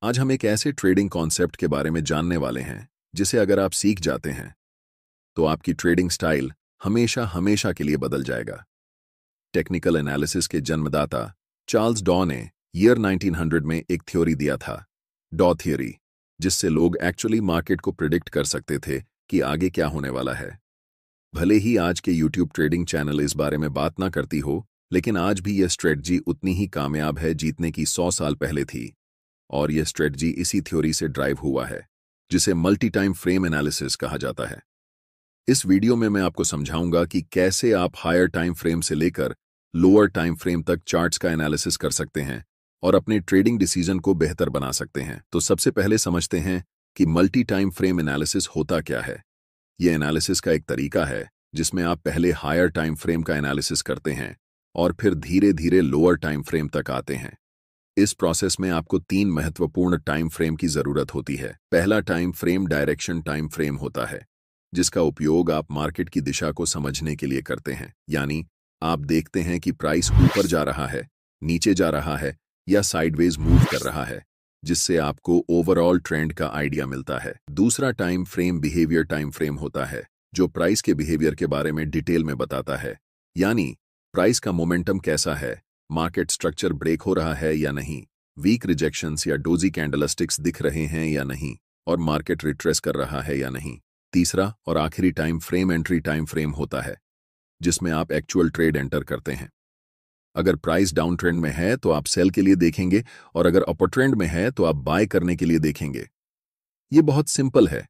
आज हम एक ऐसे ट्रेडिंग कॉन्सेप्ट के बारे में जानने वाले हैं जिसे अगर आप सीख जाते हैं तो आपकी ट्रेडिंग स्टाइल हमेशा हमेशा के लिए बदल जाएगा। टेक्निकल एनालिसिस के जन्मदाता चार्ल्स डॉ ने ईयर 1900 में एक थ्योरी दिया था, डॉ थ्योरी, जिससे लोग एक्चुअली मार्केट को प्रिडिक्ट कर सकते थे कि आगे क्या होने वाला है। भले ही आज के यूट्यूब ट्रेडिंग चैनल इस बारे में बात ना करती हो, लेकिन आज भी यह स्ट्रेटजी उतनी ही कामयाब है जीतने की 100 साल पहले थी। और यह स्ट्रेटजी इसी थ्योरी से ड्राइव हुआ है, जिसे मल्टी टाइम फ्रेम एनालिसिस कहा जाता है। इस वीडियो में मैं आपको समझाऊंगा कि कैसे आप हायर टाइम फ्रेम से लेकर लोअर टाइम फ्रेम तक चार्ट्स का एनालिसिस कर सकते हैं और अपने ट्रेडिंग डिसीजन को बेहतर बना सकते हैं। तो सबसे पहले समझते हैं कि मल्टी टाइम फ्रेम एनालिसिस होता क्या है। यह एनालिसिस का एक तरीका है जिसमें आप पहले हायर टाइम फ्रेम का एनालिसिस करते हैं और फिर धीरे धीरे लोअर टाइम फ्रेम तक आते हैं। इस प्रोसेस में आपको 3 महत्वपूर्ण टाइम फ्रेम की जरूरत होती है। पहला time frame direction time frame होता है, जिसका उपयोग आप मार्केट की दिशा को समझने के लिए करते हैं। यानी आप देखते हैं कि प्राइस ऊपर जा रहा है, नीचे जा रहा है या साइडवेज मूव कर रहा है, जिससे आपको ओवरऑल ट्रेंड का आइडिया मिलता है। दूसरा time frame behaviour time frame होता है, जो प्राइस के बिहेवियर के बारे में डिटेल में बताता है। यानी प्राइस का मोमेंटम कैसा है, मार्केट स्ट्रक्चर ब्रेक हो रहा है या नहीं, वीक रिजेक्शंस या डोजी कैंडलस्टिक्स दिख रहे हैं या नहीं, और मार्केट रिट्रेस कर रहा है या नहीं। तीसरा और आखिरी time frame entry time frame होता है, जिसमें आप एक्चुअल ट्रेड एंटर करते हैं। अगर प्राइस डाउन ट्रेंड में है तो आप सेल के लिए देखेंगे, और अगर अपर ट्रेंड में है तो आप बाय करने के लिए देखेंगे। ये बहुत सिंपल है।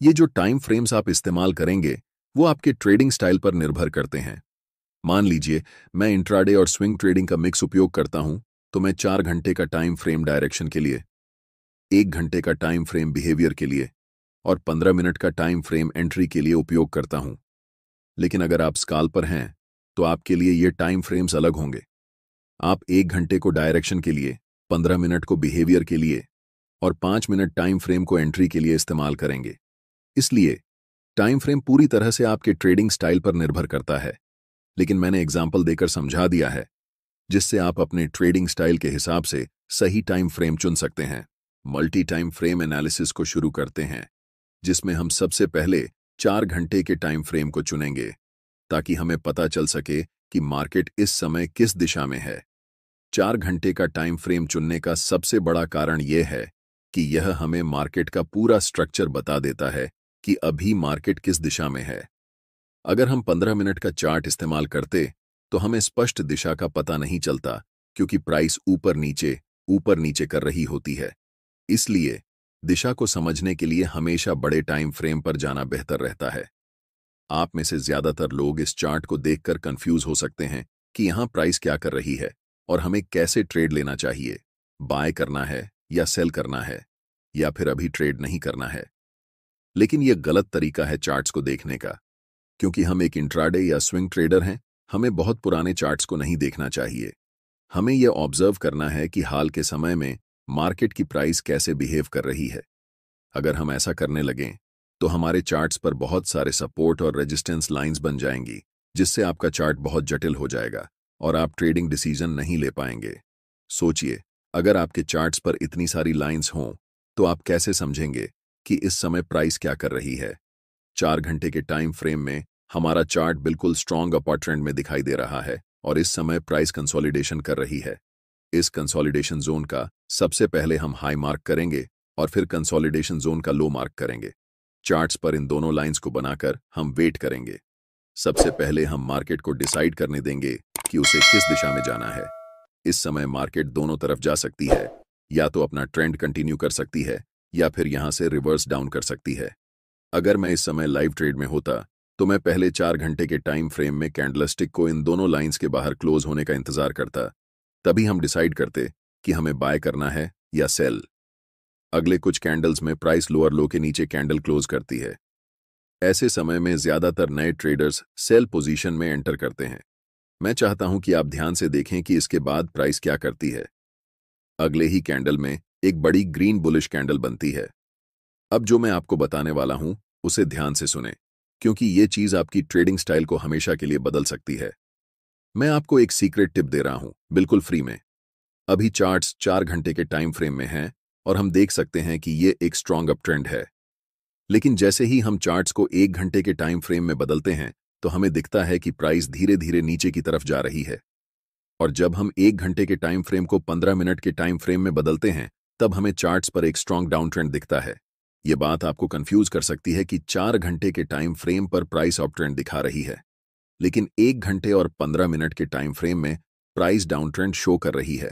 ये जो टाइम फ्रेम्स आप इस्तेमाल करेंगे वो आपके ट्रेडिंग स्टाइल पर निर्भर करते हैं। मान लीजिए मैं इंट्राडे और स्विंग ट्रेडिंग का मिक्स उपयोग करता हूं, तो मैं 4 घंटे का टाइम फ्रेम डायरेक्शन के लिए, 1 घंटे का टाइम फ्रेम बिहेवियर के लिए और 15 मिनट का टाइम फ्रेम एंट्री के लिए उपयोग करता हूं। लेकिन अगर आप स्काल्पर हैं तो आपके लिए ये टाइम फ्रेम्स अलग होंगे। आप 1 घंटे को डायरेक्शन के लिए, 15 मिनट को बिहेवियर के लिए और 5 मिनट टाइम फ्रेम को एंट्री के लिए इस्तेमाल करेंगे। इसलिए टाइम फ्रेम पूरी तरह से आपके ट्रेडिंग स्टाइल पर निर्भर करता है, लेकिन मैंने एग्जाम्पल देकर समझा दिया है, जिससे आप अपने ट्रेडिंग स्टाइल के हिसाब से सही टाइम फ्रेम चुन सकते हैं। मल्टी टाइम फ्रेम एनालिसिस को शुरू करते हैं, जिसमें हम सबसे पहले 4 घंटे के टाइम फ्रेम को चुनेंगे, ताकि हमें पता चल सके कि मार्केट इस समय किस दिशा में है। 4 घंटे का टाइम फ्रेम चुनने का सबसे बड़ा कारण यह है कि यह हमें मार्केट का पूरा स्ट्रक्चर बता देता है कि अभी मार्केट किस दिशा में है। अगर हम 15 मिनट का चार्ट इस्तेमाल करते तो हमें स्पष्ट दिशा का पता नहीं चलता, क्योंकि प्राइस ऊपर नीचे कर रही होती है। इसलिए दिशा को समझने के लिए हमेशा बड़े टाइम फ्रेम पर जाना बेहतर रहता है। आप में से ज्यादातर लोग इस चार्ट को देखकर कंफ्यूज हो सकते हैं कि यहां प्राइस क्या कर रही है और हमें कैसे ट्रेड लेना चाहिए, बाय करना है या सेल करना है, या फिर अभी ट्रेड नहीं करना है। लेकिन यह गलत तरीका है चार्ट्स को देखने का, क्योंकि हम एक इंट्राडे या स्विंग ट्रेडर हैं। हमें बहुत पुराने चार्ट्स को नहीं देखना चाहिए। हमें यह ऑब्जर्व करना है कि हाल के समय में मार्केट की प्राइस कैसे बिहेव कर रही है। अगर हम ऐसा करने लगें तो हमारे चार्ट्स पर बहुत सारे सपोर्ट और रेजिस्टेंस लाइंस बन जाएंगी, जिससे आपका चार्ट बहुत जटिल हो जाएगा और आप ट्रेडिंग डिसीजन नहीं ले पाएंगे। सोचिए, अगर आपके चार्ट्स पर इतनी सारी लाइंस हों तो आप कैसे समझेंगे कि इस समय प्राइस क्या कर रही है। 4 घंटे के टाइम फ्रेम में हमारा चार्ट बिल्कुल स्ट्रॉन्ग अपर ट्रेंड में दिखाई दे रहा है और इस समय प्राइस कंसोलिडेशन कर रही है। इस कंसोलिडेशन जोन का सबसे पहले हम हाई मार्क करेंगे और फिर कंसोलिडेशन जोन का लो मार्क करेंगे। चार्ट्स पर इन दोनों लाइंस को बनाकर हम वेट करेंगे। सबसे पहले हम मार्केट को डिसाइड करने देंगे कि उसे किस दिशा में जाना है। इस समय मार्केट दोनों तरफ जा सकती है, या तो अपना ट्रेंड कंटिन्यू कर सकती है या फिर यहां से रिवर्स डाउन कर सकती है। अगर मैं इस समय लाइव ट्रेड में होता तो मैं पहले 4 घंटे के टाइम फ्रेम में कैंडलस्टिक को इन दोनों लाइंस के बाहर क्लोज होने का इंतजार करता। तभी हम डिसाइड करते कि हमें बाय करना है या सेल। अगले कुछ कैंडल्स में प्राइस लोअर लो के नीचे कैंडल क्लोज करती है। ऐसे समय में ज्यादातर नए ट्रेडर्स सेल पोजीशन में एंटर करते हैं। मैं चाहता हूं कि आप ध्यान से देखें कि इसके बाद प्राइस क्या करती है। अगले ही कैंडल में एक बड़ी ग्रीन बुलिश कैंडल बनती है। अब जो मैं आपको बताने वाला हूं उसे ध्यान से सुने, क्योंकि ये चीज आपकी ट्रेडिंग स्टाइल को हमेशा के लिए बदल सकती है। मैं आपको एक सीक्रेट टिप दे रहा हूं, बिल्कुल फ्री में। अभी चार्ट्स 4 घंटे के टाइम फ्रेम में हैं और हम देख सकते हैं कि ये एक स्ट्रॉन्ग अप ट्रेंड है। लेकिन जैसे ही हम चार्ट्स को 1 घंटे के टाइम फ्रेम में बदलते हैं तो हमें दिखता है कि प्राइस धीरे धीरे नीचे की तरफ जा रही है। और जब हम 1 घंटे के टाइम फ्रेम को 15 मिनट के टाइम फ्रेम में बदलते हैं तब हमें चार्ट्स पर एक स्ट्रॉन्ग डाउन ट्रेंड दिखता है। ये बात आपको कंफ्यूज कर सकती है कि 4 घंटे के टाइम फ्रेम पर प्राइस अप ट्रेंड दिखा रही है, लेकिन 1 घंटे और 15 मिनट के टाइम फ्रेम में प्राइस डाउन ट्रेंड शो कर रही है।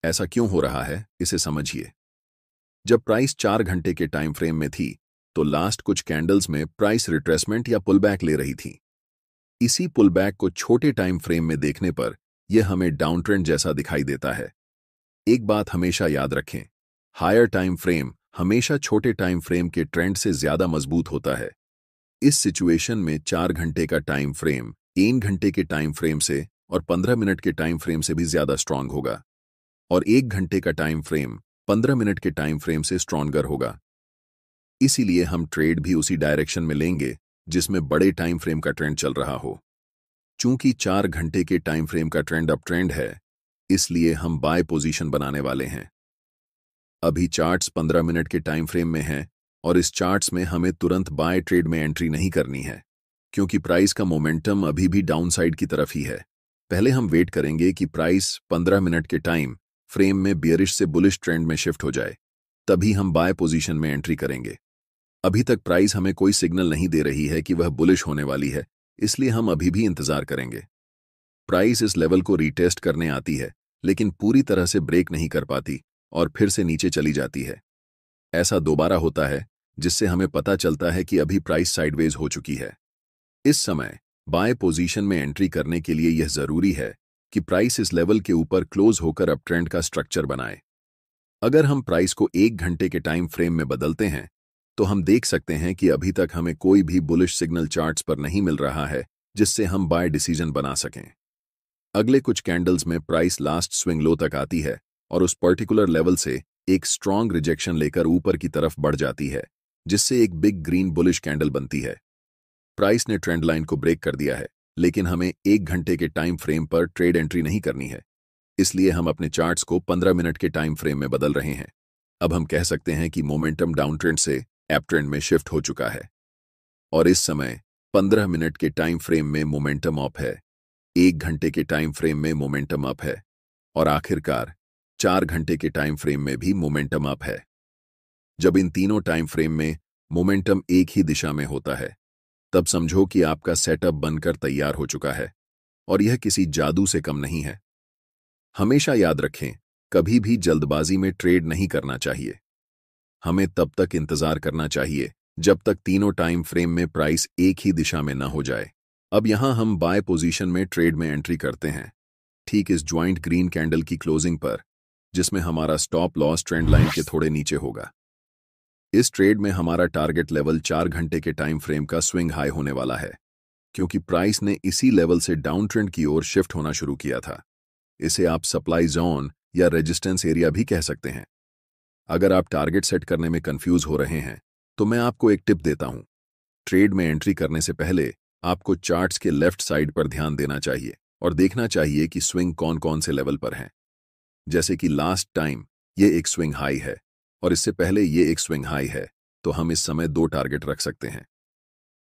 ऐसा क्यों हो रहा है, इसे समझिए। जब प्राइस 4 घंटे के टाइम फ्रेम में थी तो लास्ट कुछ कैंडल्स में प्राइस रिट्रेसमेंट या पुलबैक ले रही थी। इसी पुलबैक को छोटे टाइम फ्रेम में देखने पर यह हमें डाउन ट्रेंड जैसा दिखाई देता है। एक बात हमेशा याद रखें, हायर टाइम फ्रेम हमेशा छोटे टाइम फ्रेम के ट्रेंड से ज्यादा मजबूत होता है। इस सिचुएशन में 4 घंटे का टाइम फ्रेम 1 घंटे के टाइम फ्रेम से और 15 मिनट के टाइम फ्रेम से भी ज्यादा स्ट्रांग होगा, और 1 घंटे का टाइम फ्रेम 15 मिनट के टाइम फ्रेम से स्ट्रॉन्गर होगा। इसीलिए हम ट्रेड भी उसी डायरेक्शन में लेंगे जिसमें बड़े टाइम फ्रेम का ट्रेंड चल रहा हो। चूंकि 4 घंटे के टाइम फ्रेम का ट्रेंड अप ट्रेंड है, इसलिए हम बाय पोजीशन बनाने वाले हैं। अभी चार्ट्स 15 मिनट के टाइम फ्रेम में हैं और इस चार्ट्स में हमें तुरंत बाय ट्रेड में एंट्री नहीं करनी है, क्योंकि प्राइस का मोमेंटम अभी भी डाउनसाइड की तरफ ही है। पहले हम वेट करेंगे कि प्राइस 15 मिनट के टाइम फ्रेम में बियरिश से बुलिश ट्रेंड में शिफ्ट हो जाए, तभी हम बाय पोजीशन में एंट्री करेंगे। अभी तक प्राइस हमें कोई सिग्नल नहीं दे रही है कि वह बुलिश होने वाली है, इसलिए हम अभी भी इंतजार करेंगे। प्राइस इस लेवल को रीटेस्ट करने आती है, लेकिन पूरी तरह से ब्रेक नहीं कर पाती और फिर से नीचे चली जाती है। ऐसा दोबारा होता है, जिससे हमें पता चलता है कि अभी प्राइस साइडवेज हो चुकी है। इस समय बाय पोजीशन में एंट्री करने के लिए यह जरूरी है कि प्राइस इस लेवल के ऊपर क्लोज होकर अप ट्रेंड का स्ट्रक्चर बनाए। अगर हम प्राइस को 1 घंटे के टाइम फ्रेम में बदलते हैं तो हम देख सकते हैं कि अभी तक हमें कोई भी बुलिश सिग्नल चार्ट्स पर नहीं मिल रहा है जिससे हम बाय डिसीजन बना सकें। अगले कुछ कैंडल्स में प्राइस लास्ट स्विंग लो तक आती है और उस पर्टिकुलर लेवल से एक स्ट्रॉन्ग रिजेक्शन लेकर ऊपर की तरफ बढ़ जाती है, जिससे एक बिग ग्रीन बुलिश कैंडल बनती है। प्राइस ने ट्रेंड लाइन को ब्रेक कर दिया है, लेकिन हमें 1 घंटे के टाइम फ्रेम पर ट्रेड एंट्री नहीं करनी है, इसलिए हम अपने चार्ट्स को 15 मिनट के टाइम फ्रेम में बदल रहे हैं। अब हम कह सकते हैं कि मोमेंटम डाउन ट्रेंड से अप ट्रेंड में शिफ्ट हो चुका है और इस समय 15 मिनट के टाइम फ्रेम में मोमेंटम अप है, 1 घंटे के टाइम फ्रेम में मोमेंटम अप है और आखिरकार 4 घंटे के टाइम फ्रेम में भी मोमेंटम अप है। जब इन तीनों टाइम फ्रेम में मोमेंटम एक ही दिशा में होता है, तब समझो कि आपका सेटअप बनकर तैयार हो चुका है और यह किसी जादू से कम नहीं है। हमेशा याद रखें, कभी भी जल्दबाजी में ट्रेड नहीं करना चाहिए। हमें तब तक इंतजार करना चाहिए जब तक तीनों टाइम फ्रेम में प्राइस एक ही दिशा में न हो जाए। अब यहां हम बाय पोजीशन में ट्रेड में एंट्री करते हैं, ठीक इस ज्वाइंट ग्रीन कैंडल की क्लोजिंग पर, जिसमें हमारा स्टॉप लॉस ट्रेंड लाइन के थोड़े नीचे होगा। इस ट्रेड में हमारा टारगेट लेवल 4 घंटे के टाइम फ्रेम का स्विंग हाई होने वाला है, क्योंकि प्राइस ने इसी लेवल से डाउन ट्रेंड की ओर शिफ्ट होना शुरू किया था। इसे आप सप्लाई जोन या रेजिस्टेंस एरिया भी कह सकते हैं। अगर आप टारगेट सेट करने में कंफ्यूज हो रहे हैं तो मैं आपको एक टिप देता हूं। ट्रेड में एंट्री करने से पहले आपको चार्ट्स के लेफ्ट साइड पर ध्यान देना चाहिए और देखना चाहिए कि स्विंग कौन कौन से लेवल पर हैं। जैसे कि लास्ट टाइम ये एक स्विंग हाई है और इससे पहले ये एक स्विंग हाई है, तो हम इस समय 2 टारगेट रख सकते हैं।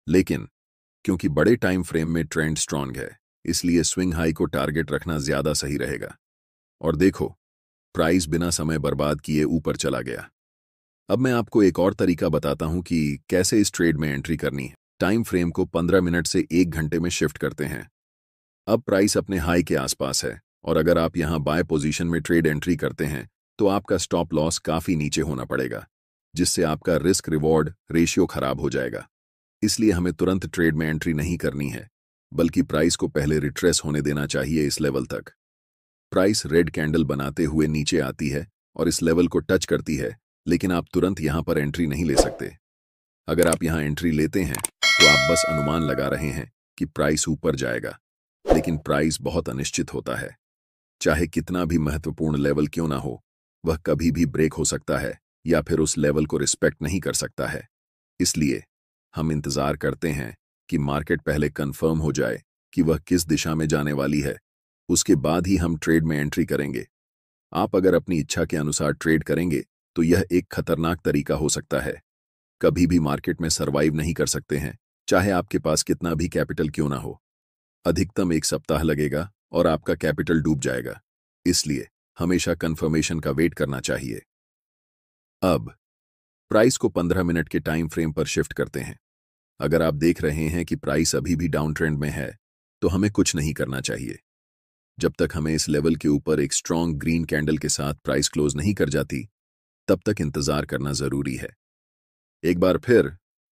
लेकिन क्योंकि बड़े टाइम फ्रेम में ट्रेंड स्ट्रांग है, इसलिए स्विंग हाई को टारगेट रखना ज्यादा सही रहेगा। और देखो, प्राइस बिना समय बर्बाद किए ऊपर चला गया। अब मैं आपको एक और तरीका बताता हूं कि कैसे इस ट्रेड में एंट्री करनी है। टाइम फ्रेम को 15 मिनट से 1 घंटे में शिफ्ट करते हैं। अब प्राइस अपने हाई के आसपास है और अगर आप यहां बाय पोजीशन में ट्रेड एंट्री करते हैं तो आपका स्टॉप लॉस काफी नीचे होना पड़ेगा, जिससे आपका रिस्क रिवॉर्ड रेशियो खराब हो जाएगा। इसलिए हमें तुरंत ट्रेड में एंट्री नहीं करनी है, बल्कि प्राइस को पहले रिट्रेस होने देना चाहिए इस लेवल तक। प्राइस रेड कैंडल बनाते हुए नीचे आती है और इस लेवल को टच करती है, लेकिन आप तुरंत यहां पर एंट्री नहीं ले सकते। अगर आप यहां एंट्री लेते हैं तो आप बस अनुमान लगा रहे हैं कि प्राइस ऊपर जाएगा, लेकिन प्राइस बहुत अनिश्चित होता है। चाहे कितना भी महत्वपूर्ण लेवल क्यों ना हो, वह कभी भी ब्रेक हो सकता है या फिर उस लेवल को रिस्पेक्ट नहीं कर सकता है। इसलिए हम इंतजार करते हैं कि मार्केट पहले कंफर्म हो जाए कि वह किस दिशा में जाने वाली है, उसके बाद ही हम ट्रेड में एंट्री करेंगे। आप अगर अपनी इच्छा के अनुसार ट्रेड करेंगे तो यह एक खतरनाक तरीका हो सकता है। कभी भी मार्केट में सरवाइव नहीं कर सकते हैं, चाहे आपके पास कितना भी कैपिटल क्यों ना हो। अधिकतम एक सप्ताह लगेगा और आपका कैपिटल डूब जाएगा। इसलिए हमेशा कंफर्मेशन का वेट करना चाहिए। अब प्राइस को 15 मिनट के टाइम फ्रेम पर शिफ्ट करते हैं। अगर आप देख रहे हैं कि प्राइस अभी भी डाउन ट्रेंड में है, तो हमें कुछ नहीं करना चाहिए। जब तक हमें इस लेवल के ऊपर एक स्ट्रॉन्ग ग्रीन कैंडल के साथ प्राइस क्लोज नहीं कर जाती, तब तक इंतजार करना जरूरी है। एक बार फिर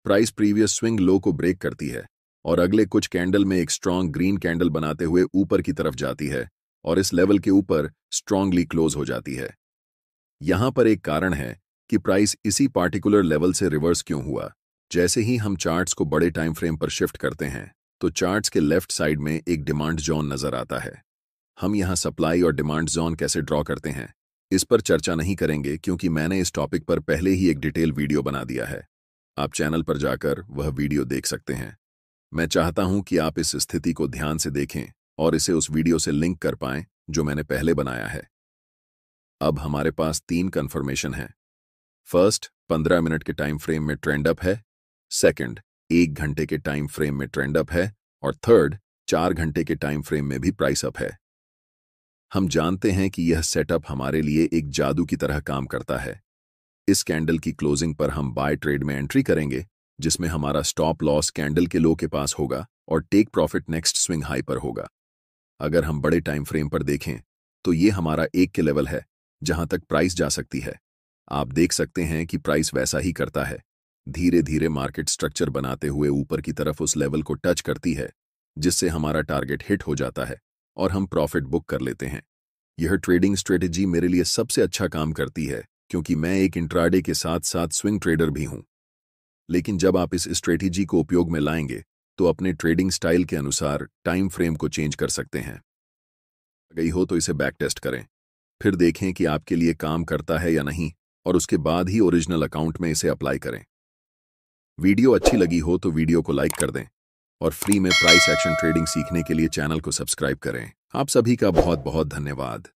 प्राइस प्रीवियस स्विंग लो को ब्रेक करती है और अगले कुछ कैंडल में एक स्ट्रॉन्ग ग्रीन कैंडल बनाते हुए ऊपर की तरफ जाती है और इस लेवल के ऊपर स्ट्रांगली क्लोज हो जाती है। यहां पर एक कारण है कि प्राइस इसी पार्टिकुलर लेवल से रिवर्स क्यों हुआ। जैसे ही हम चार्ट्स को बड़े टाइम फ्रेम पर शिफ्ट करते हैं, तो चार्ट्स के लेफ्ट साइड में एक डिमांड जोन नजर आता है। हम यहां सप्लाई और डिमांड जोन कैसे ड्रॉ करते हैं, इस पर चर्चा नहीं करेंगे क्योंकि मैंने इस टॉपिक पर पहले ही एक डिटेल वीडियो बना दिया है। आप चैनल पर जाकर वह वीडियो देख सकते हैं। मैं चाहता हूं कि आप इस स्थिति को ध्यान से देखें और इसे उस वीडियो से लिंक कर पाएं जो मैंने पहले बनाया है। अब हमारे पास 3 कंफर्मेशन हैं। फर्स्ट, 15 मिनट के टाइम फ्रेम में ट्रेंड अप है। सेकंड, 1 घंटे के टाइम फ्रेम में ट्रेंड अप है। और थर्ड, 4 घंटे के टाइम फ्रेम में भी प्राइस अप है। हम जानते हैं कि यह सेटअप हमारे लिए एक जादू की तरह काम करता है। इस कैंडल की क्लोजिंग पर हम बाय ट्रेड में एंट्री करेंगे, जिसमें हमारा स्टॉप लॉस कैंडल के लो के पास होगा और take profit next swing high पर होगा। अगर हम बड़े टाइम फ्रेम पर देखें, तो ये हमारा 1 के लेवल है जहां तक प्राइस जा सकती है। आप देख सकते हैं कि प्राइस वैसा ही करता है, धीरे धीरे मार्केट स्ट्रक्चर बनाते हुए ऊपर की तरफ उस लेवल को टच करती है, जिससे हमारा टारगेट हिट हो जाता है और हम प्रॉफिट बुक कर लेते हैं। यह ट्रेडिंग स्ट्रेटेजी मेरे लिए सबसे अच्छा काम करती है क्योंकि मैं एक इंट्राडे के साथ साथ स्विंग ट्रेडर भी हूं। लेकिन जब आप इस स्ट्रेटेजी को उपयोग में लाएंगे, तो अपने ट्रेडिंग स्टाइल के अनुसार टाइम फ्रेम को चेंज कर सकते हैं। गई हो तो इसे बैक टेस्ट करें, फिर देखें कि आपके लिए काम करता है या नहीं, और उसके बाद ही ओरिजिनल अकाउंट में इसे अप्लाई करें। वीडियो अच्छी लगी हो तो वीडियो को लाइक कर दें और फ्री में प्राइस एक्शन ट्रेडिंग सीखने के लिए चैनल को सब्सक्राइब करें। आप सभी का बहुत बहुत धन्यवाद।